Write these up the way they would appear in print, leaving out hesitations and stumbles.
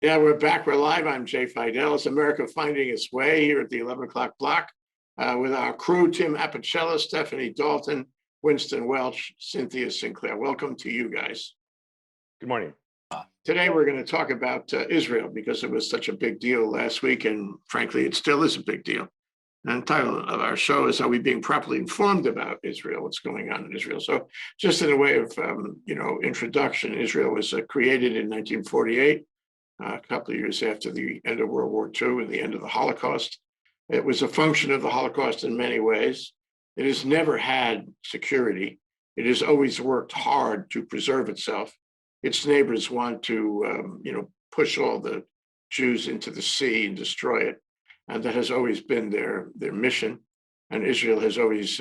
Yeah, we're back. We're live. I'm Jay Fidell. It's America Finding Its Way here at the 11 o'clock block with our crew, Tim Apicella, Stephanie Dalton, Winston Welch, Cynthia Sinclair. Welcome to you guys. Good morning. Today, we're going to talk about Israel because it was such a big deal last week, and frankly, it still is a big deal. And the title of our show is, Are We Being Properly Informed About Israel? What's going on in Israel? So just in a way of, introduction, Israel was created in 1948. A couple of years after the end of World War II and the end of the Holocaust. It was a function of the Holocaust in many ways. It has never had security. It has always worked hard to preserve itself. Its neighbors want to, push all the Jews into the sea and destroy it. And that has always been their mission. And Israel has always,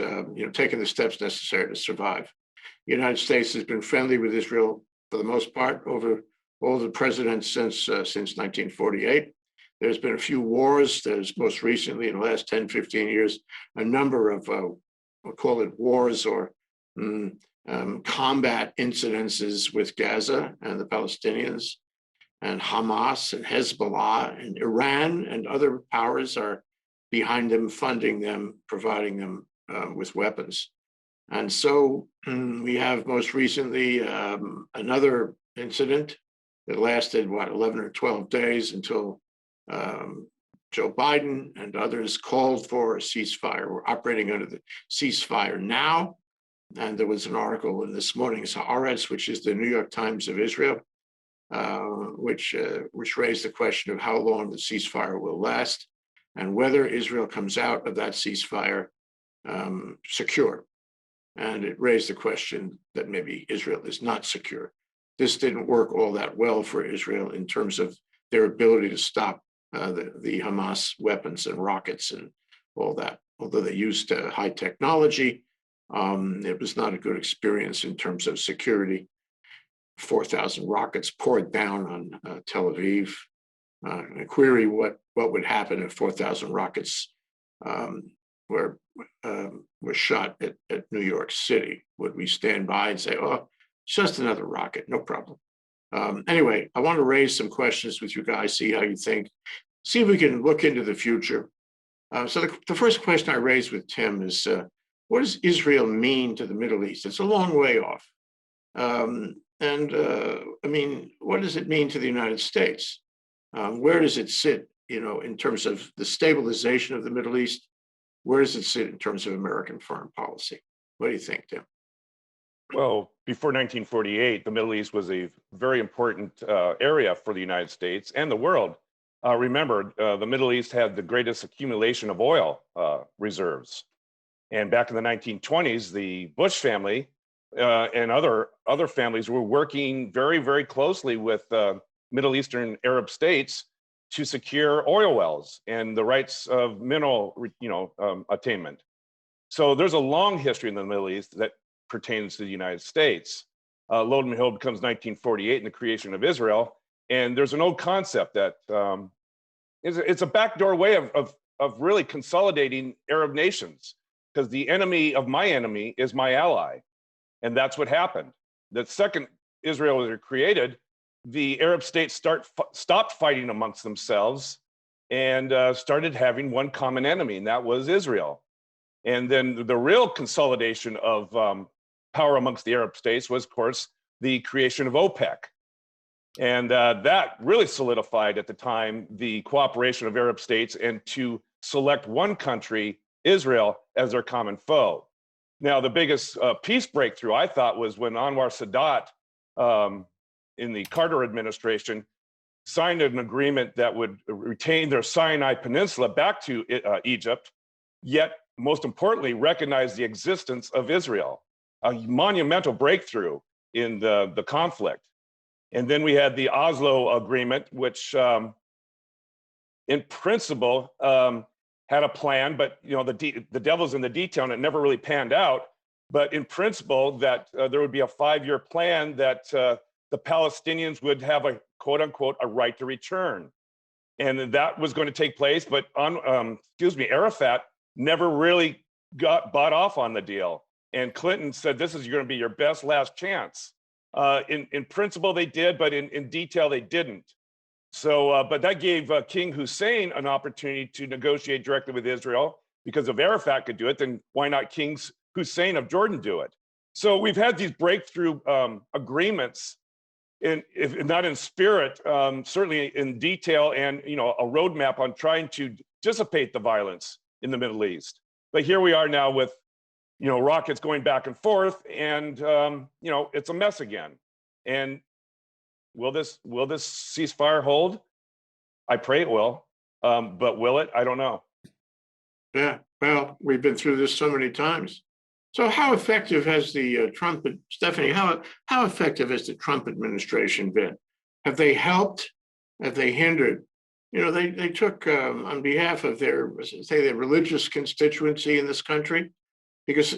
taken the steps necessary to survive. The United States has been friendly with Israel for the most part over all the presidents since 1948. There's been a few wars. There's most recently, in the last 10, 15 years, a number of, we'll call it wars or combat incidences with Gaza and the Palestinians, and Hamas and Hezbollah and Iran and other powers are behind them, funding them, providing them with weapons. And so we have most recently another incident that lasted, 11 or 12 days until Joe Biden and others called for a ceasefire. We're operating under the ceasefire now. And there was an article in this morning's Haaretz, which is the New York Times of Israel, which raised the question of how long the ceasefire will last and whether Israel comes out of that ceasefire secure. And it raised the question that maybe Israel is not secure. This didn't work all that well for Israel in terms of their ability to stop the Hamas weapons and rockets and all that. Although they used high technology, it was not a good experience in terms of security. 4,000 rockets poured down on Tel Aviv. I query what would happen if 4,000 rockets were shot at New York City. Would we stand by and say, oh, it's just another rocket, no problem. Anyway, I want to raise some questions with you guys, see how you think, see if we can look into the future. So the first question I raised with Tim is, what does Israel mean to the Middle East? It's a long way off. What does it mean to the United States? Where does it sit, in terms of the stabilization of the Middle East? Where does it sit in terms of American foreign policy? What do you think, Tim? Well, before 1948, the Middle East was a very important area for the United States and the world. Remember, the Middle East had the greatest accumulation of oil reserves. And back in the 1920s, the Bush family and other families were working very, very closely with Middle Eastern Arab states to secure oil wells and the rights of mineral, attainment. So there's a long history in the Middle East that pertains to the United States. Lo and behold becomes 1948 and the creation of Israel. And there's an old concept that it's a backdoor way of really consolidating Arab nations, because the enemy of my enemy is my ally. And that's what happened. The second Israel was created, the Arab states stopped fighting amongst themselves and started having one common enemy, and that was Israel. And then the real consolidation of power amongst the Arab states was, of course, the creation of OPEC. And that really solidified at the time the cooperation of Arab states and to select one country, Israel, as their common foe. Now, the biggest peace breakthrough, I thought, was when Anwar Sadat in the Carter administration signed an agreement that would retain their Sinai Peninsula back to Egypt, yet most importantly, recognize the existence of Israel, a monumental breakthrough in the conflict. And then we had the Oslo Agreement, which in principle had a plan, but the devil's in the detail and it never really panned out. But in principle, that there would be a 5-year plan that the Palestinians would have a quote unquote a right to return. And that was going to take place, but Arafat never really got bought off on the deal. And Clinton said, this is going to be your best last chance. In principle, they did, but in detail, they didn't. So, but that gave King Hussein an opportunity to negotiate directly with Israel, because if Arafat could do it, then why not King Hussein of Jordan do it? So we've had these breakthrough agreements, if not in spirit, certainly in detail, and a roadmap on trying to dissipate the violence in the Middle East. But here we are now with rockets going back and forth, and it's a mess again. And will this ceasefire hold? I pray it will, but will it? I don't know. Yeah, well, we've been through this so many times. So how effective has the Stephanie, how effective has the Trump administration been? Have they helped? Have they hindered? They took on behalf of their religious constituency in this country, because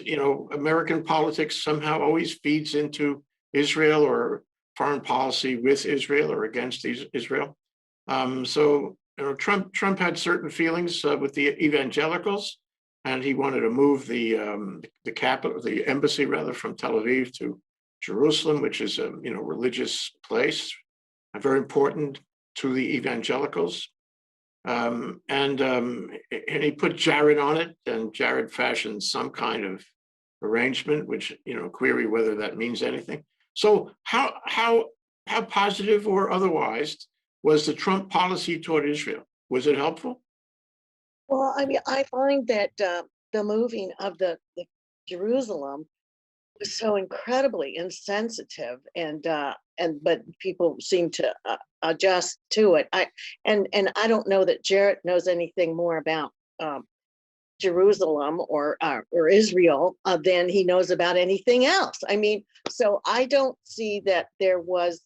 American politics somehow always feeds into Israel or foreign policy with Israel or against Israel. So Trump had certain feelings with the evangelicals, and he wanted to move the embassy rather, from Tel Aviv to Jerusalem, which is a religious place, very important to the evangelicals. And he put Jared on it, and Jared fashioned some kind of arrangement, which query whether that means anything. So how positive or otherwise was the Trump policy toward Israel? Was it helpful? Well, I mean, I find that the moving of the Jerusalem was so incredibly insensitive, but people seem to adjust to it. And I don't know that Jarrett knows anything more about Jerusalem or Israel than he knows about anything else. I mean, so I don't see that there was.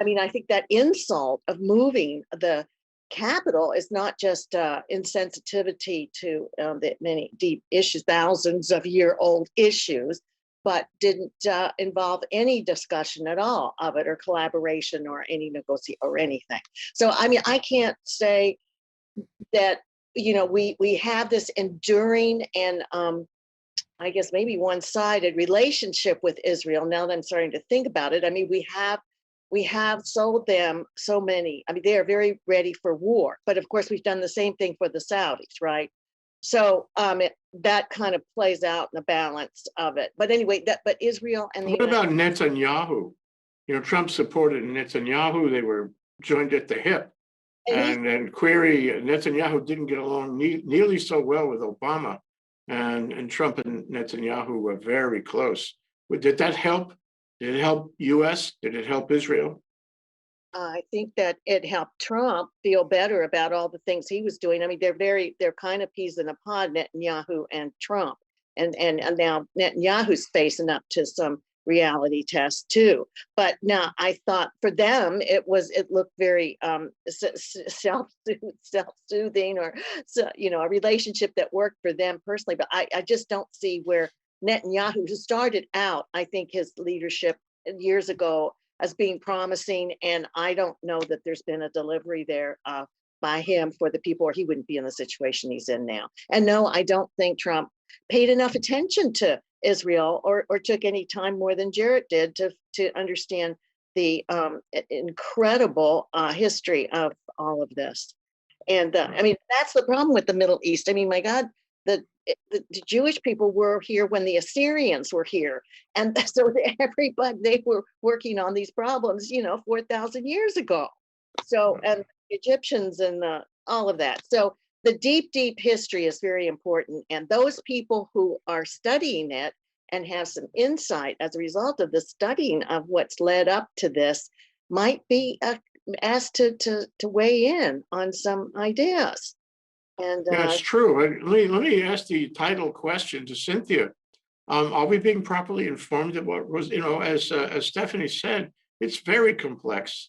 I mean, I think that insult of moving the capital is not just insensitivity to the many deep issues, thousands of year-old issues, but didn't involve any discussion at all of it, or collaboration, or any negotiation or anything. So, I mean, I can't say that we have this enduring and I guess maybe one-sided relationship with Israel. Now that I'm starting to think about it, I mean, we have sold them so many. I mean, they are very ready for war. But of course, we've done the same thing for the Saudis, right? So that kind of plays out in the balance of it. But anyway, but Israel and the What about Netanyahu? Trump supported Netanyahu. They were joined at the hip. And query, Netanyahu didn't get along nearly so well with Obama. And Trump and Netanyahu were very close. Did that help? Did it help U.S.? Did it help Israel? I think that it helped Trump feel better about all the things he was doing. I mean, they're kind of peas in a pod, Netanyahu and Trump, and now Netanyahu's facing up to some reality tests too. But now I thought for them it looked very self-soothing, or a relationship that worked for them personally. But I just don't see where Netanyahu, who started out, I think, his leadership years ago as being promising, and I don't know that there's been a delivery there by him for the people, or he wouldn't be in the situation he's in now. And no, I don't think Trump paid enough attention to Israel, or took any time more than Jarrett did to understand the incredible history of all of this. And I mean, that's the problem with the Middle East. I mean, my God, the Jewish people were here when the Assyrians were here, and so they were working on these problems 4,000 years ago. So, and Egyptians and all of that. So the deep history is very important, and those people who are studying it and have some insight as a result of the studying of what's led up to this might be asked to weigh in on some ideas. And that's true. Let me ask the title question to Cynthia. Are we being properly informed of what was, as Stephanie said, it's very complex.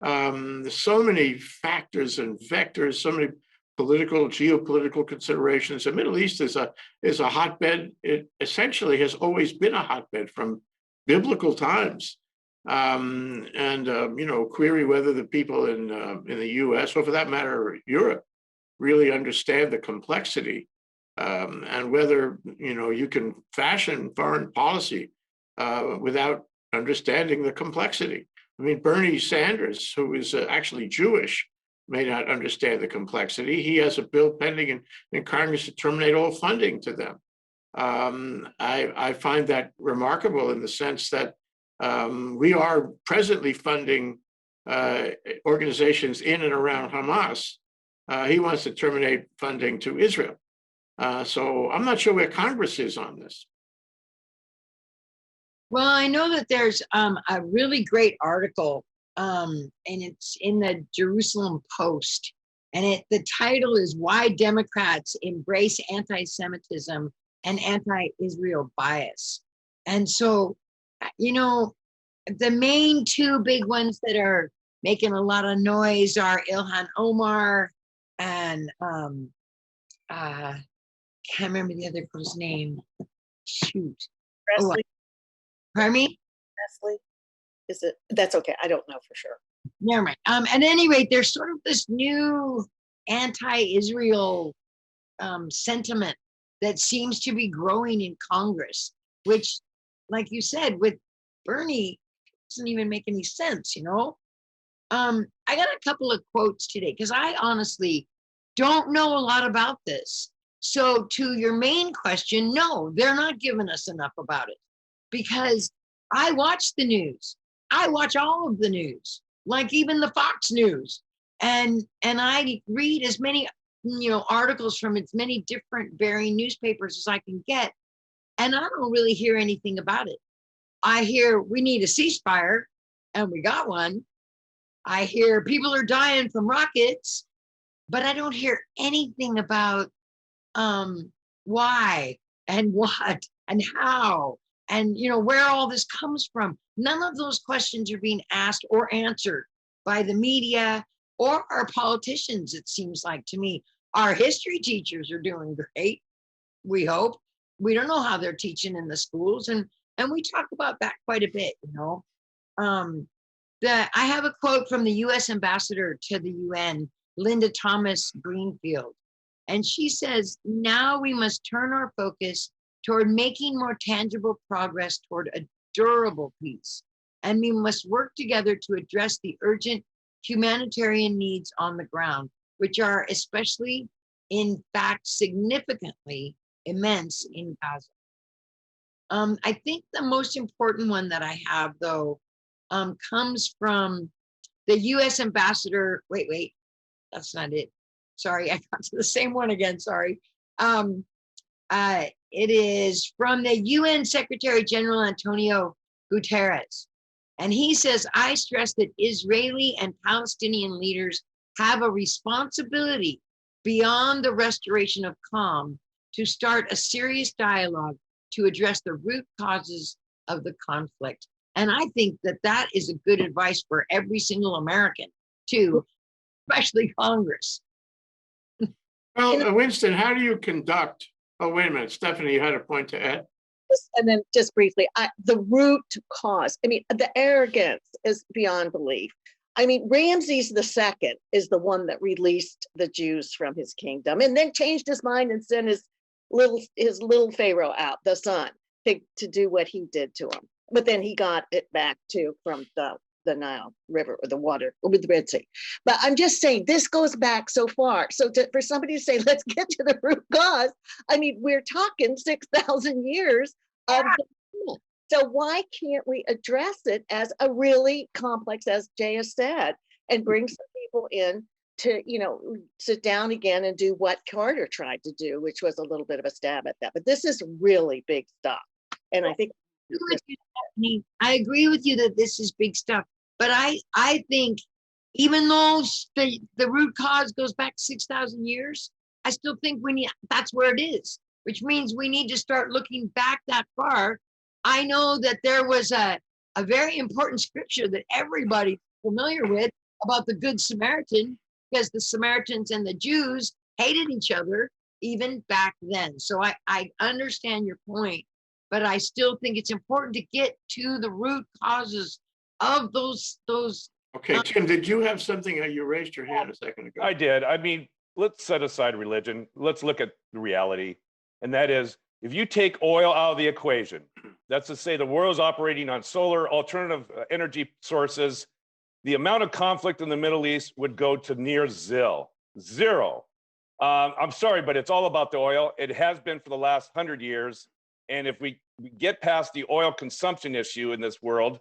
There's so many factors and vectors, so many political, geopolitical considerations. The Middle East is a hotbed. It essentially has always been a hotbed from biblical times. Query whether the people in the U.S., or for that matter, Europe, really understand the complexity, and whether you can fashion foreign policy without understanding the complexity. I mean, Bernie Sanders, who is actually Jewish, may not understand the complexity. He has a bill pending in Congress to terminate all funding to them. I find that remarkable in the sense that we are presently funding organizations in and around Hamas. He wants to terminate funding to Israel. So I'm not sure where Congress is on this. Well, I know that there's a really great article, and it's in the Jerusalem Post, and the title is "Why Democrats Embrace Anti-Semitism and Anti-Israel Bias." And so, you know, the main two big ones that are making a lot of noise are Ilhan Omar and can't remember the other girl's name. Shoot. Presley, Pardon me? Presley, is it? That's okay. I don't know for sure. Never mind. At any rate, there's sort of this new anti-Israel sentiment that seems to be growing in Congress, which, like you said, with Bernie, doesn't even make any sense, you know? I got a couple of quotes today because I honestly don't know a lot about this. So to your main question, no, they're not giving us enough about it because I watch the news. I watch all of the news, like even the Fox News. And I read as many, articles from as many different varying newspapers as I can get. And I don't really hear anything about it. I hear we need a ceasefire, and we got one. I hear people are dying from rockets, but I don't hear anything about why and what and how and where all this comes from. None of those questions are being asked or answered by the media or our politicians, it seems like to me. Our history teachers are doing great, we hope. We don't know how they're teaching in the schools, and we talk about that quite a bit, I have a quote from the U.S. ambassador to the UN, Linda Thomas Greenfield, and she says, "Now we must turn our focus toward making more tangible progress toward a durable peace, and we must work together to address the urgent humanitarian needs on the ground, which are especially, in fact, significantly immense in Gaza." I think the most important one that I have, though, comes from the U.S. ambassador. Wait, that's not it. Sorry, I got to the same one again. Sorry. It is from the UN Secretary General Antonio Guterres. And he says, "I stress that Israeli and Palestinian leaders have a responsibility beyond the restoration of calm to start a serious dialogue to address the root causes of the conflict." And I think that that is a good advice for every single American too, especially Congress. Well, Winston, how do you conduct? Oh, wait a minute, Stephanie, you had a point to add. And then just briefly, the root cause. I mean, the arrogance is beyond belief. I mean, Ramses II is the one that released the Jews from his kingdom and then changed his mind and sent his little Pharaoh out, the son, to do what he did to him. But then he got it back too from the Nile River or the water or with the Red Sea. But I'm just saying this goes back so far. So for somebody to say, let's get to the root cause, I mean, we're talking 6,000 years of so why can't we address it as a really complex, as Jay has said, and bring some people in to, sit down again and do what Carter tried to do, which was a little bit of a stab at that. But this is really big stuff. And I think I agree with you that this is big stuff. But I think even though the root cause goes back 6,000 years, I still think that's where it is, which means we need to start looking back that far. I know that there was a very important scripture that everybody's familiar with about the Good Samaritan, because the Samaritans and the Jews hated each other even back then. So I understand your point, but I still think it's important to get to the root causes of those. Okay, Tim, did you have something? You raised your hand a second ago. I did. I mean, let's set aside religion. Let's look at the reality. And that is, If you take oil out of the equation, that's to say the world is operating on solar alternative energy sources, the amount of conflict in the Middle East would go to near zero. I'm sorry, but it's all about the oil. It has been for the last 100 years. And if we get past the oil consumption issue in this world,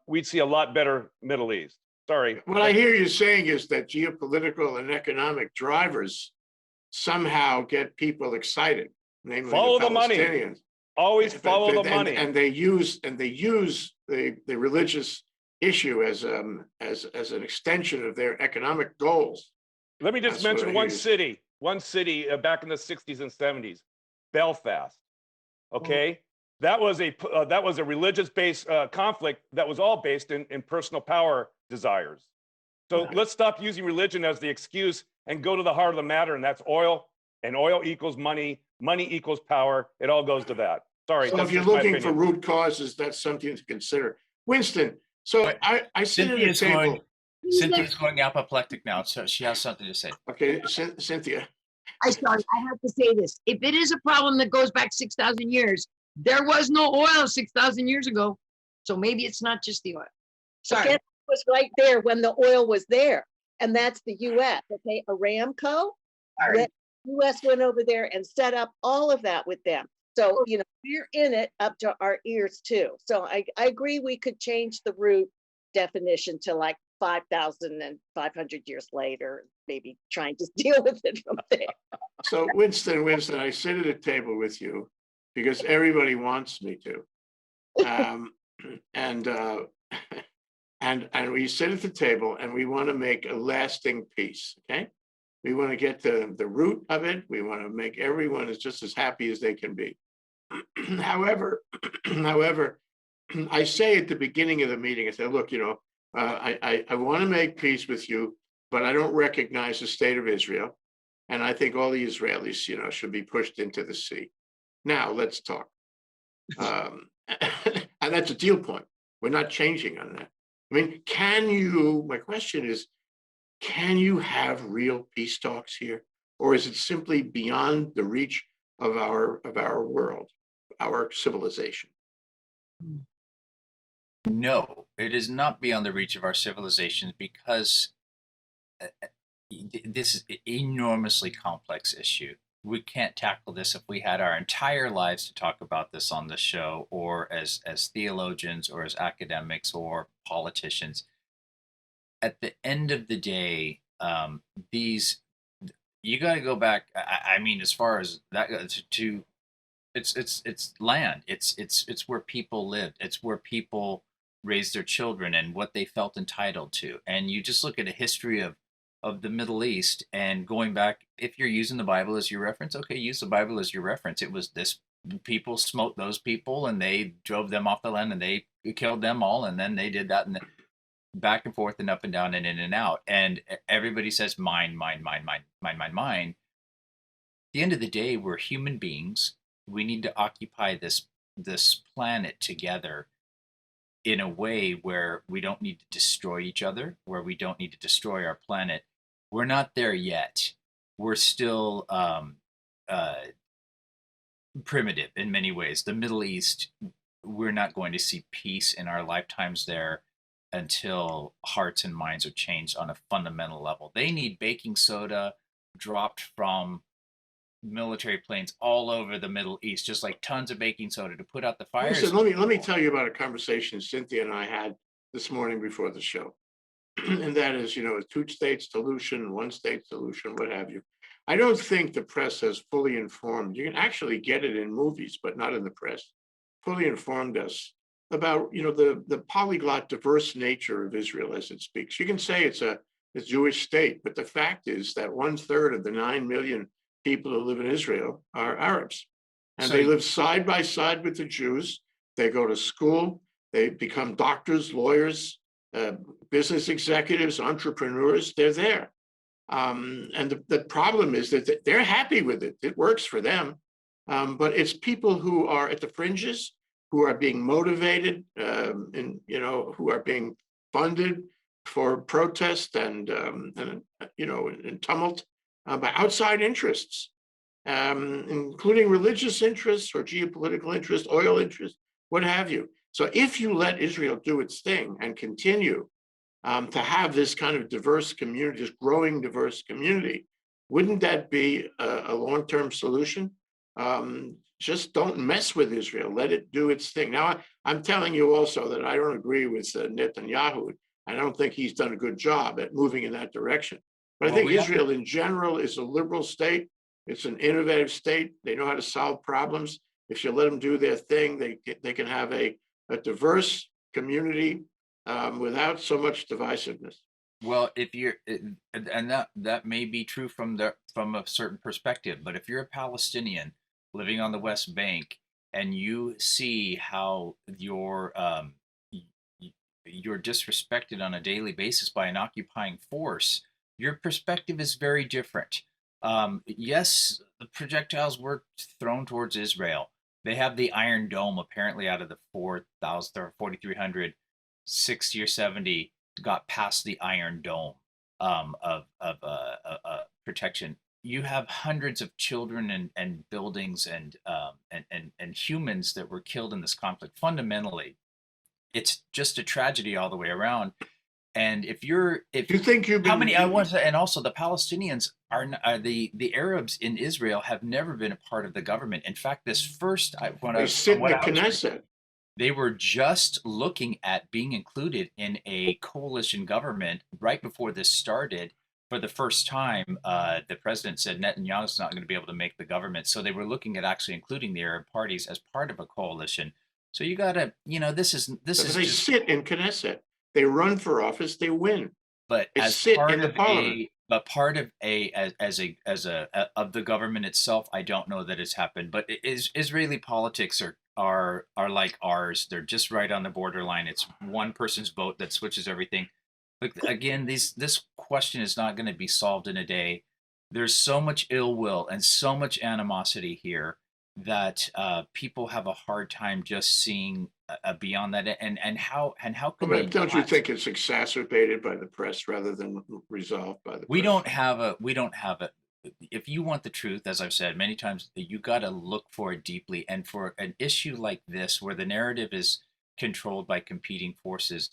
we'd see a lot better Middle East. Sorry. What I hear you saying is that geopolitical and economic drivers somehow get people excited, namely Follow the the money. Palestinians. Always follow the money. And they use the religious issue as an extension of their economic goals. Let me just mention one city back in the 60s and 70s, Belfast. Okay, that was a religious-based conflict that was all based in personal power desires. So let's stop using religion as the excuse and go to the heart of the matter, and that's oil. And oil equals money. Money equals power. It all goes to that. Sorry. So if you're looking for root causes, that's something to consider. Winston, so I sit at a table. Cynthia's going apoplectic now, so she has something to say. Okay, Cynthia. I have to say this. If it is a problem that goes back 6,000 years, there was no oil 6,000 years ago. So maybe it's not just the oil. Sorry. It was right there when the oil was there. And that's the US. Okay, Aramco. The US went over there and set up all of that with them. So, we're in it up to our ears too. So I agree we could change the root definition to like 5,500 years later, maybe trying to deal with it from there. So Winston, I sit at a table with you because everybody wants me to. And we sit at the table and we want to make a lasting peace, okay? We want to get to the root of it. We want to make everyone is just as happy as they can be. However, I say at the beginning of the meeting, I say, look, I want to make peace with you, but I don't recognize the state of Israel. And I think all the Israelis, should be pushed into the sea. Now let's talk. And that's a deal point. We're not changing on that. I mean, my question is, can you have real peace talks here? Or is it simply beyond the reach of our world, our civilization? No, it is not beyond the reach of our civilization because this is an enormously complex issue. We can't tackle this if we had our entire lives to talk about this on the show, or as theologians, or as academics, or politicians. At the end of the day, you got to go back. I mean, as far as that to it's land. It's where people lived. It's where people raised their children and what they felt entitled to. And you just look at a history of the Middle East and going back. If you're using the Bible as your reference, okay, use the Bible as your reference. It was this people smote those people and they drove them off the land and they killed them all, and then they did that and back and forth and up and down and in and out. And everybody says mine. At the end of the day, we're human beings. We need to occupy this planet together in a way where we don't need to destroy each other, where we don't need to destroy our planet. We're not there yet. We're still primitive in many ways. The Middle East, we're not going to see peace in our lifetimes there until hearts and minds are changed on a fundamental level. They need baking soda dropped from military planes all over the Middle East, just like tons of baking soda to put out the fires. Listen, let me tell you about a conversation Cynthia and I had this morning before the show. And that is, a two-state solution, one-state solution, what have you. I don't think the press has fully informed. You can actually get it in movies, but not in the press. Fully informed us about, the polyglot, diverse nature of Israel as it speaks. You can say it's a Jewish state, but the fact is that 1/3 of the 9 million people who live in Israel are Arabs. And they live side by side with the Jews. They go to school. They become doctors, lawyers, business executives, entrepreneurs. They're there. And the problem is that they're happy with it. It works for them. But it's people who are at the fringes, who are being motivated, who are being funded for protest and tumult by outside interests. including religious interests or geopolitical interests, oil interests, what have you. So if you let Israel do its thing and continue to have this kind of diverse community, this growing diverse community, wouldn't that be a long-term solution? Just don't mess with Israel. Let it do its thing. Now, I'm telling you also that I don't agree with Netanyahu. I don't think he's done a good job at moving in that direction. But I think Israel in general is a liberal state. It's an innovative state. They know how to solve problems. If you let them do their thing, they can have a diverse community without so much divisiveness. Well, if you're, and that may be true from a certain perspective, but if you're a Palestinian living on the West Bank and you see how you're disrespected on a daily basis by an occupying force, your perspective is very different. Yes, the projectiles were thrown towards Israel. They have the Iron Dome, apparently out of the 4,000 or 4,300, 60 or 70 got past the Iron Dome of protection. You have hundreds of children and buildings and humans that were killed in this conflict. Fundamentally, it's just a tragedy all the way around. And if you think you've been, how many? I want to, and also the Palestinians are the Arabs in Israel have never been a part of the government. In fact, this first they sit in the Knesset. They were just looking at being included in a coalition government right before this started. For the first time, the president said Netanyahu's not going to be able to make the government. So they were looking at actually including the Arab parties as part of a coalition. So you got to, this is they just sit in Knesset. They run for office, they win. But they as sit part in the of parliament. part of of the government itself, I don't know that it's happened. But Israeli politics are like ours. They're just right on the borderline. It's one person's vote that switches everything. But again, this question is not going to be solved in a day. There's so much ill will and so much animosity here that people have a hard time just seeing beyond that. And how can but don't you think it's exacerbated by the press rather than resolved by the press? We don't have a if you want the truth, as I've said many times, you got to look for it deeply. And for an issue like this, where the narrative is controlled by competing forces,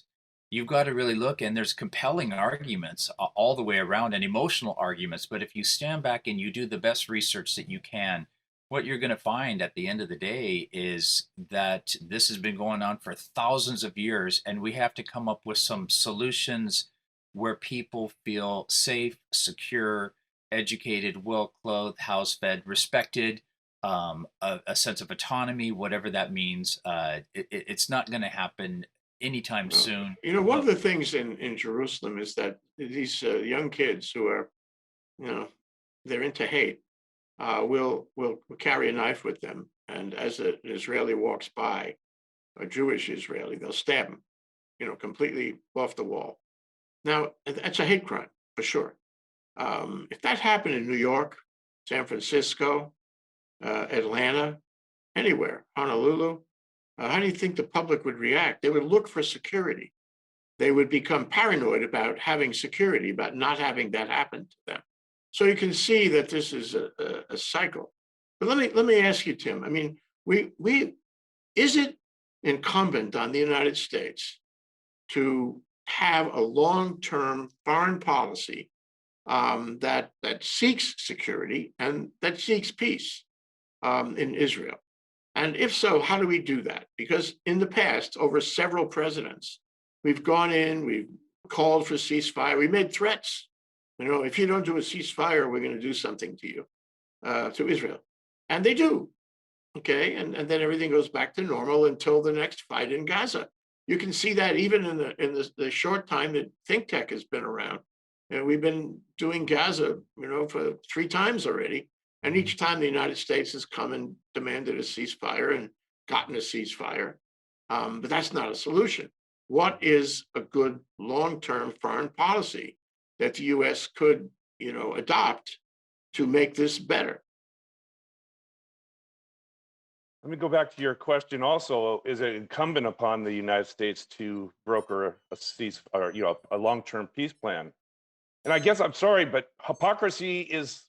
you've got to really look, and there's compelling arguments all the way around and emotional arguments. But if you stand back and you do the best research that you can, what you're going to find at the end of the day is that this has been going on for thousands of years, and we have to come up with some solutions where people feel safe, secure, educated, well-clothed, house-fed, respected, a sense of autonomy, whatever that means. It's not going to happen anytime soon. One of the things in Jerusalem is that these young kids who are, they're into hate, will carry a knife with them. And as an Israeli walks by, a Jewish Israeli, they'll stab him, completely off the wall. Now, that's a hate crime, for sure. If that happened in New York, San Francisco, Atlanta, anywhere, Honolulu, how do you think the public would react? They would look for security. They would become paranoid about having security, about not having that happen to them. So you can see that this is a cycle. But let me ask you, Tim. I mean, is it incumbent on the United States to have a long-term foreign policy that seeks security and that seeks peace in Israel? And if so, how do we do that? Because in the past, over several presidents, we've gone in, we've called for ceasefire, we made threats. If you don't do a ceasefire, we're going to do something to you, to Israel. And they do. Okay. And then everything goes back to normal until the next fight in Gaza. You can see that even in the short time that ThinkTech has been around. We've been doing Gaza, for 3 times already. And each time the United States has come and demanded a ceasefire and gotten a ceasefire. But that's not a solution. What is a good long-term foreign policy that the U.S. could, adopt to make this better? Let me go back to your question also. Is it incumbent upon the United States to broker a long-term peace plan? And I guess I'm sorry, but hypocrisy is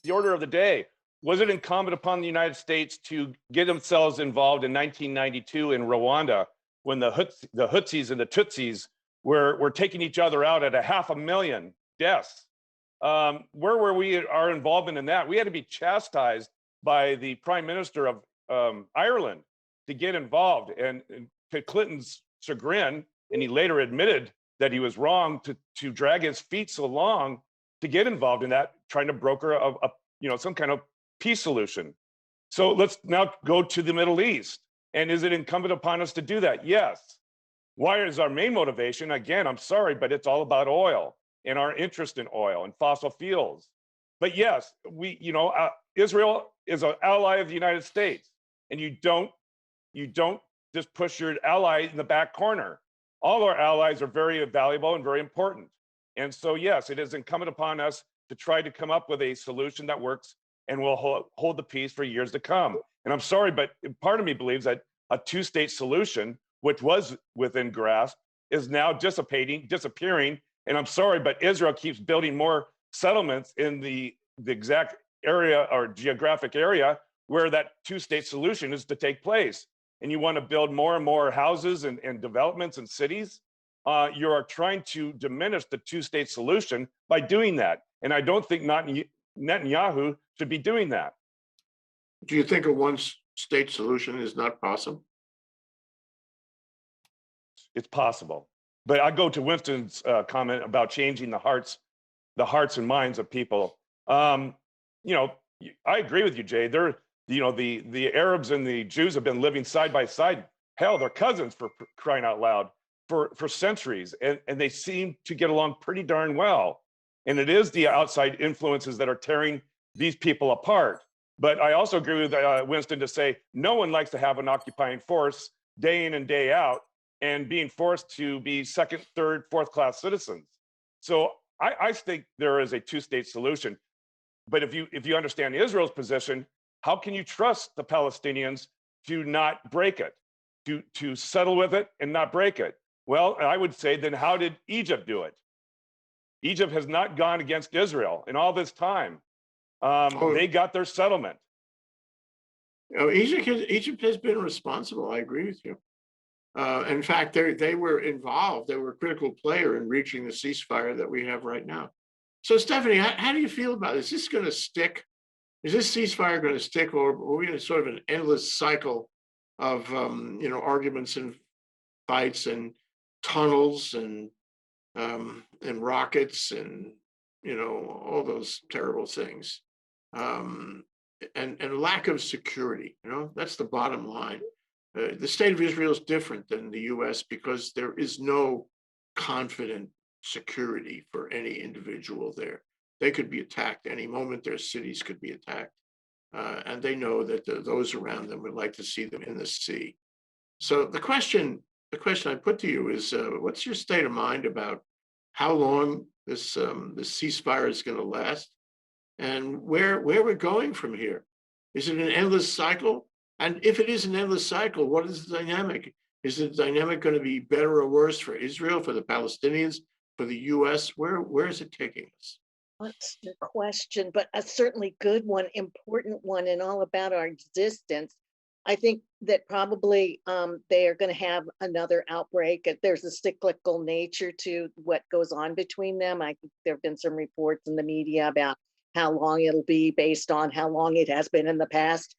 the order of the day. was it incumbent upon the United States to get themselves involved in 1992 in Rwanda when the Hutsis and the Tutsis were taking each other out at 500,000 deaths? Where were our involvement in that? We had to be chastised by the Prime Minister of Ireland to get involved, and to Clinton's chagrin, and he later admitted that he was wrong to drag his feet so long to get involved in that, trying to broker some kind of peace solution. So let's now go to the Middle East. And is it incumbent upon us to do that? Yes. Why is our main motivation? Again, I'm sorry, but it's all about oil and our interest in oil and fossil fuels. But yes, Israel is an ally of the United States, and you don't just push your ally in the back corner. All our allies are very valuable and very important. And so, yes, it is incumbent upon us to try to come up with a solution that works and will hold the peace for years to come. And I'm sorry, but part of me believes that a two-state solution, which was within grasp, is now disappearing. And I'm sorry, but Israel keeps building more settlements in the exact area or geographic area where that two-state solution is to take place. And you want to build more and more houses and developments and cities, you are trying to diminish the two-state solution by doing that. And I don't think Netanyahu should be doing that. Do you think a one-state solution is not possible? It's possible. But I go to Winston's comment about changing the hearts and minds of people. I agree with you, Jay. The Arabs and the Jews have been living side by side. Hell, they're cousins, for crying out loud, for centuries, and they seem to get along pretty darn well. And it is the outside influences that are tearing these people apart. But I also agree with Winston to say no one likes to have an occupying force day in and day out and being forced to be second, third, fourth class citizens. So I think there is a two-state solution. But if you understand Israel's position, how can you trust the Palestinians to not break it, to settle with it and not break it? Well, I would say, then how did Egypt do it? Egypt has not gone against Israel in all this time. They got their settlement. Egypt has been responsible. I agree with you. In fact, they were involved. They were a critical player in reaching the ceasefire that we have right now. So, Stephanie, how do you feel about this? Is this going to stick? Is this ceasefire going to stick, or are we in sort of an endless cycle of arguments and fights and tunnels and rockets and all those terrible things, and lack of security? That's the bottom line. The state of Israel is different than the U.S. because there is no confident security for any individual there. They could be attacked any moment. Their cities could be attacked, and they know that those around them would like to see them in the sea. So the question I put to you is, what's your state of mind about how long this ceasefire is going to last, and where we're going from here? Is it an endless cycle? And if it is an endless cycle, what is the dynamic? Is the dynamic going to be better or worse for Israel, for the Palestinians, for the U.S.? Where is it taking us? That's the question, but a certainly good one, important one, and all about our existence. I think that probably they are going to have another outbreak. There's a cyclical nature to what goes on between them. I think there have been some reports in the media about how long it'll be based on how long it has been in the past,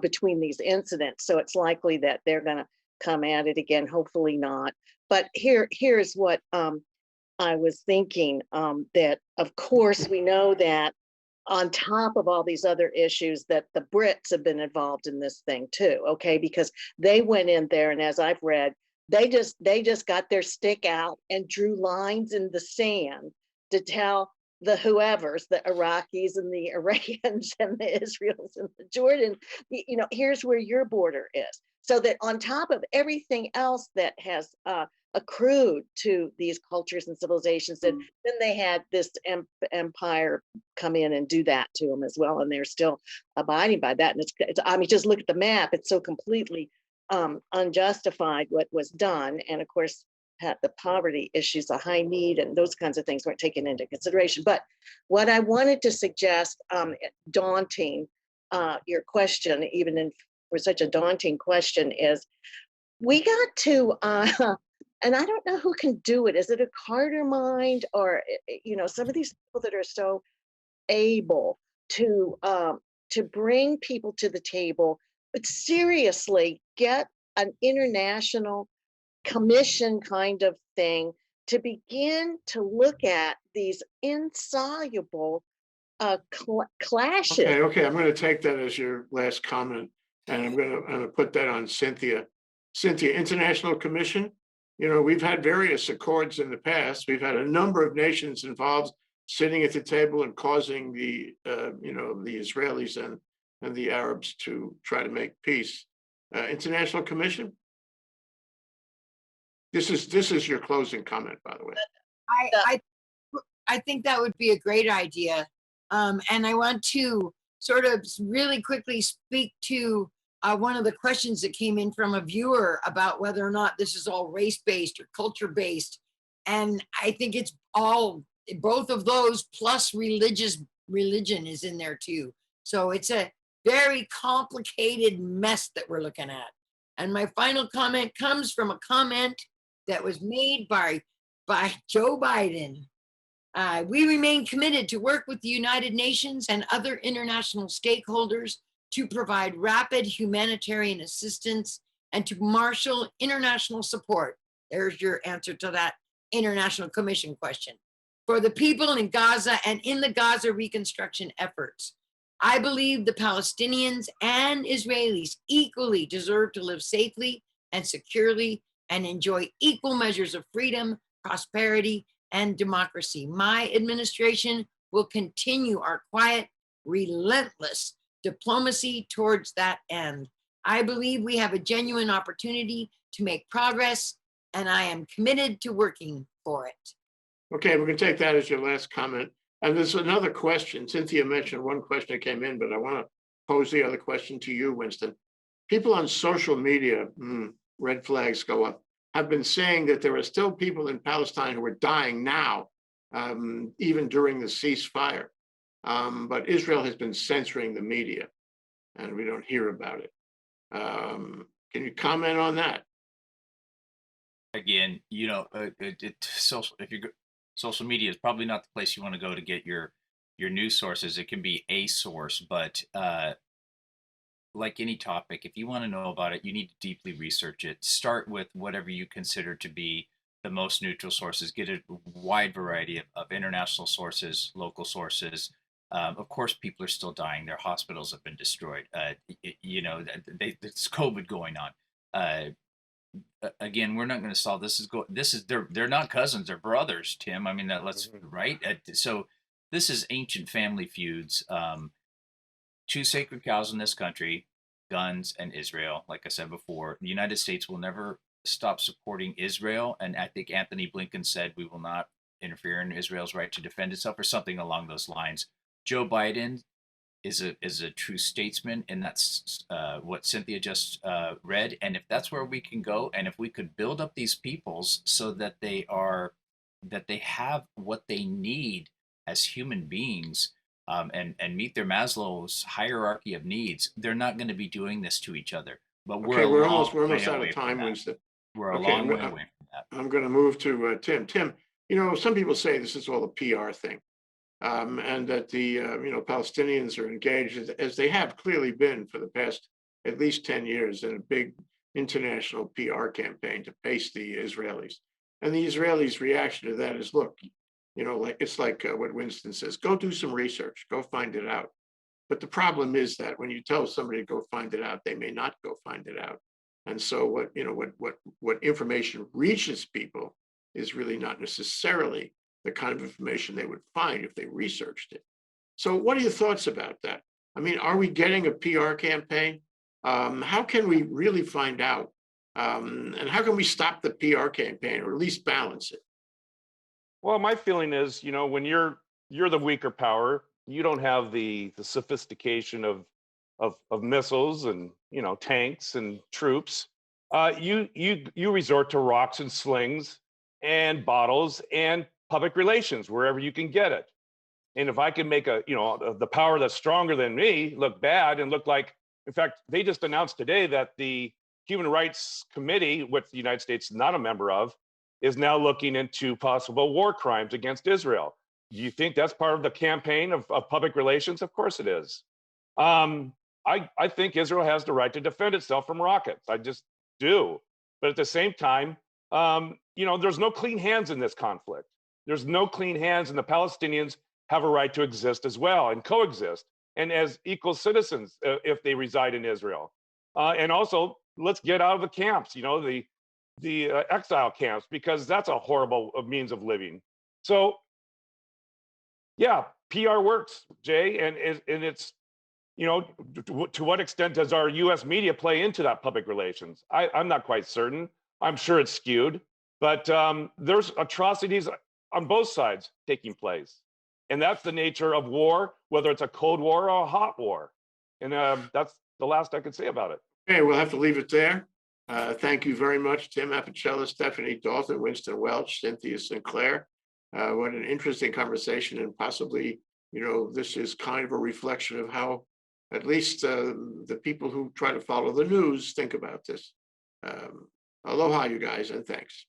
between these incidents. So it's likely that they're going to come at it again, hopefully not. But here's what I was thinking, that of course we know that on top of all these other issues that the Brits have been involved in this thing too, okay? Because they went in there, and as I've read, they just got their stick out and drew lines in the sand to tell the whoever's, the Iraqis and the Iranians and the Israelis and the Jordan, here's where your border is. So that on top of everything else that has accrued to these cultures and civilizations, and then they had this empire come in and do that to them as well, and they're still abiding by that. And it's just look at the map; it's so completely unjustified what was done. And of course, the poverty issues, the high need, and those kinds of things weren't taken into consideration. But what I wanted to suggest, daunting, your question, even in for such a daunting question, is we got to, and I don't know who can do it. Is it a Carter mind, or some of these people that are so able to bring people to the table, but seriously get an international commission kind of thing to begin to look at these insoluble clashes. Okay, I'm going to take that as your last comment, and I'm going to put that on Cynthia. Cynthia, International Commission. We've had various accords in the past. We've had a number of nations involved sitting at the table and causing the Israelis and the Arabs to try to make peace. International Commission. This is your closing comment, by the way. I think that would be a great idea. And I want to sort of really quickly speak to one of the questions that came in from a viewer about whether or not this is all race-based or culture-based. And I think it's both of those plus religion is in there too. So it's a very complicated mess that we're looking at. And my final comment comes from a comment that was made by Joe Biden. We remain committed to work with the United Nations and other international stakeholders to provide rapid humanitarian assistance and to marshal international support. There's your answer to that International Commission question. For the people in Gaza and in the Gaza reconstruction efforts, I believe the Palestinians and Israelis equally deserve to live safely and securely and enjoy equal measures of freedom, prosperity, and democracy. My administration will continue our quiet, relentless diplomacy towards that end. I believe we have a genuine opportunity to make progress, and I am committed to working for it. Okay, we're going to take that as your last comment. And there's another question. Cynthia mentioned one question that came in, but I want to pose the other question to you, Winston. People on social media, red flags go up, have been saying that there are still people in Palestine who are dying now, even during the ceasefire. But Israel has been censoring the media, and we don't hear about it. Can you comment on that? Again, social media is probably not the place you want to go to get your news sources. It can be a source, but like any topic, if you want to know about it, you need to deeply research it. Start with whatever you consider to be the most neutral sources. Get a wide variety of international sources, local sources. Of course, people are still dying. Their hospitals have been destroyed. It's COVID going on. Again, we're not going to solve this. They're not cousins, they're brothers, Tim. I mean, let's right. So this is ancient family feuds. Two sacred cows in this country, guns and Israel. Like I said before, the United States will never stop supporting Israel. And I think Anthony Blinken said we will not interfere in Israel's right to defend itself or something along those lines. Joe Biden is a true statesman, and that's what Cynthia just read. And if that's where we can go, and if we could build up these peoples so that they have what they need as human beings, and meet their Maslow's hierarchy of needs, they're not going to be doing this to each other. But we're almost out of time, Winston. We're a long way away from that. I'm going to move to Tim. Tim, some people say this is all a PR thing, and that the Palestinians are engaged, as they have clearly been for the past at least 10 years, in a big international PR campaign to pace the Israelis. And the Israelis' reaction to that is, look, it's like what Winston says, go do some research, go find it out. But the problem is that when you tell somebody to go find it out, they may not go find it out. And so what information reaches people is really not necessarily the kind of information they would find if they researched it. So what are your thoughts about that? I mean, are we getting a PR campaign? How can we really find out? And how can we stop the PR campaign, or at least balance it? Well, my feeling is, when you're the weaker power, you don't have the sophistication of missiles and tanks and troops. You resort to rocks and slings and bottles and public relations wherever you can get it. And if I can make the power that's stronger than me look bad and look like, in fact, they just announced today that the Human Rights Committee, which the United States is not a member of, is now looking into possible war crimes against Israel. Do you think that's part of the campaign of public relations? Of course it is. I think Israel has the right to defend itself from rockets. I just do. But at the same time, there's no clean hands in this conflict. There's no clean hands, and the Palestinians have a right to exist as well and coexist, and as equal citizens if they reside in Israel. And also, let's get out of the camps, the exile camps, because that's a horrible means of living. So, yeah, PR works, Jay, and it's, to what extent does our U.S. media play into that public relations? I'm not quite certain. I'm sure it's skewed, but there's atrocities on both sides taking place. And that's the nature of war, whether it's a cold war or a hot war. And that's the last I could say about it. Okay, we'll have to leave it there. Thank you very much, Tim Apicella, Stephanie, Dalton, Winston Welch, Cynthia Sinclair. What an interesting conversation, and possibly, this is kind of a reflection of how at least the people who try to follow the news think about this. Aloha, you guys, and thanks.